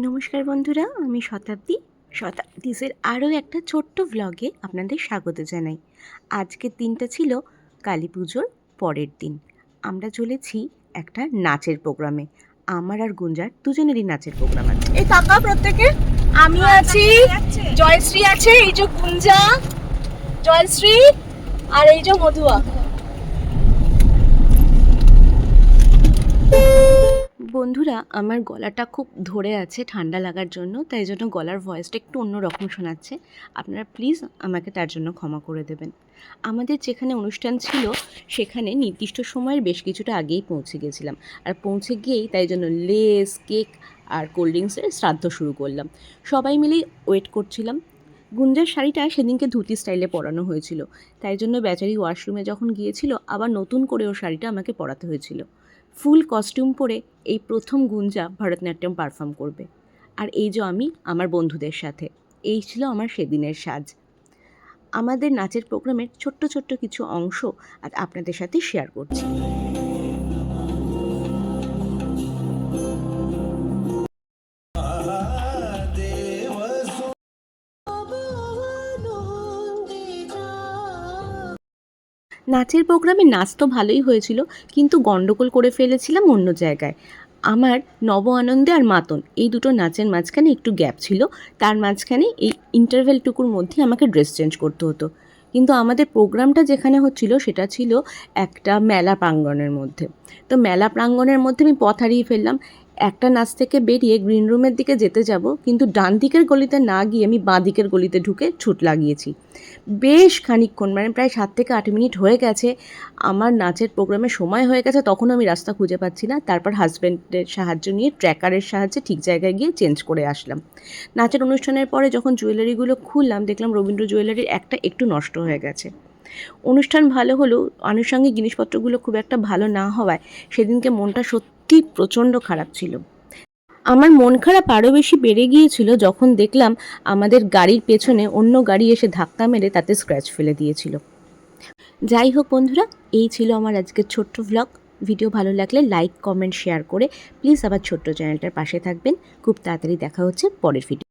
নমস্কার বন্ধুরা, আমি শতাব্দীসের আরও একটা ছোট্ট ভ্লগে আপনাদের স্বাগত জানাই। আজকের দিনটা ছিল কালী পুজোর পরের দিন। আমরা চলেছি একটা নাচের প্রোগ্রামে। আমার আর গুঞ্জার দুজনেরই নাচের প্রোগ্রাম আছে। এই কাকা প্রত্যেকে আমি আছি, জয়শ্রী আছে, এই যে গুঞ্জা, জয়শ্রী আর এই যে মধুয়া। বন্ধুরা, আমার গলাটা খুব ধরে আছে ঠান্ডা লাগার জন্য, তাই জন্য গলার ভয়েসটা একটু অন্যরকম শোনাচ্ছে। আপনারা প্লিজ আমাকে তার জন্য ক্ষমা করে দেবেন। আমাদের যেখানে অনুষ্ঠান ছিল সেখানে নির্দিষ্ট সময়ের বেশ কিছুটা আগেই পৌঁছে গেছিলাম, আর পৌঁছে গিয়েই তাই জন্য লেস, কেক আর কোল্ড ড্রিঙ্কসের শ্রাদ্ধ শুরু করলাম। সবাই মিলেই ওয়েট করছিলাম। গুঞ্জার শাড়িটা সেদিনকে ধুতি স্টাইলে পরানো হয়েছিল, তাই জন্য বেচারি ওয়াশরুমে যখন গিয়েছিল আবার নতুন করে ওর শাড়িটা আমাকে পরাতে হয়েছিল। ফুল কস্টিউম পরে এই প্রথম গুঞ্জা ভরতনাট্যম পারফর্ম করবে, আর এই যে আমি আমার বন্ধুদের সাথে। এই ছিল আমার সেদিনের সাজ। আমাদের নাচের প্রোগ্রামের ছোট্ট ছোট্ট কিছু অংশ আজ আপনাদের সাথে শেয়ার করছি। নাচের প্রোগ্রামে নাচ তো ভালোই হয়েছিল, কিন্তু গন্ডগোল করে ফেলেছিলাম অন্য জায়গায়। আমার নব আনন্দে আর মাতন এই দুটো নাচের মাঝখানে একটু গ্যাপ ছিল, তার মাঝখানে এই ইন্টারভেলটুকুর মধ্যে আমাকে ড্রেস চেঞ্জ করতে হতো। কিন্তু আমাদের প্রোগ্রামটা যেখানে হচ্ছিল সেটা ছিল একটা মেলা প্রাঙ্গণের মধ্যে। তো মেলা প্রাঙ্গণের মধ্যে আমি পথ হারিয়ে ফেললাম। একটা নাচ থেকে বেরিয়ে গ্রিন রুমের দিকে যেতে যাব, কিন্তু ডান দিকের গলিতে না গিয়ে আমি বাঁ দিকের গলিতে ঢুকে ছুট লাগিয়েছি। বেশ খানিকক্ষণ, মানে প্রায় 7 থেকে 8 মিনিট হয়ে গেছে। আমার নাচের প্রোগ্রামের সময় হয়ে গেছে, তখনও আমি রাস্তা খুঁজে পাচ্ছি না। তারপর হাজব্যান্ডের সাহায্য নিয়ে ট্র্যাকারের সাহায্যে ঠিক জায়গায় গিয়ে চেঞ্জ করে আসলাম। নাচের অনুষ্ঠানের পরে যখন জুয়েলারিগুলো খুললাম, দেখলাম রবীন্দ্র জুয়েলারির একটা একটু নষ্ট হয়ে গেছে। অনুষ্ঠান ভালো হলেও আনুষঙ্গিক জিনিসপত্রগুলো খুব একটা ভালো না হওয়ায় সেদিনকে মনটা সত্যি প্রচণ্ড খারাপ ছিল। আমার মন খারাপ আরও বেশি বেড়ে গিয়েছিল যখন দেখলাম আমাদের গাড়ির পেছনে অন্য গাড়ি এসে ধাক্কা মেরে তাতে স্ক্র্যাচ ফেলে দিয়েছিল। যাই হোক বন্ধুরা, এই ছিল আমার আজকের ছোট্ট ভ্লগ। ভিডিও ভালো লাগলে লাইক, কমেন্ট, শেয়ার করে প্লিজ আবার ছোট্ট চ্যানেলটার পাশে থাকবেন। খুব তাড়াতাড়ি দেখা হচ্ছে পরের ভিডিও।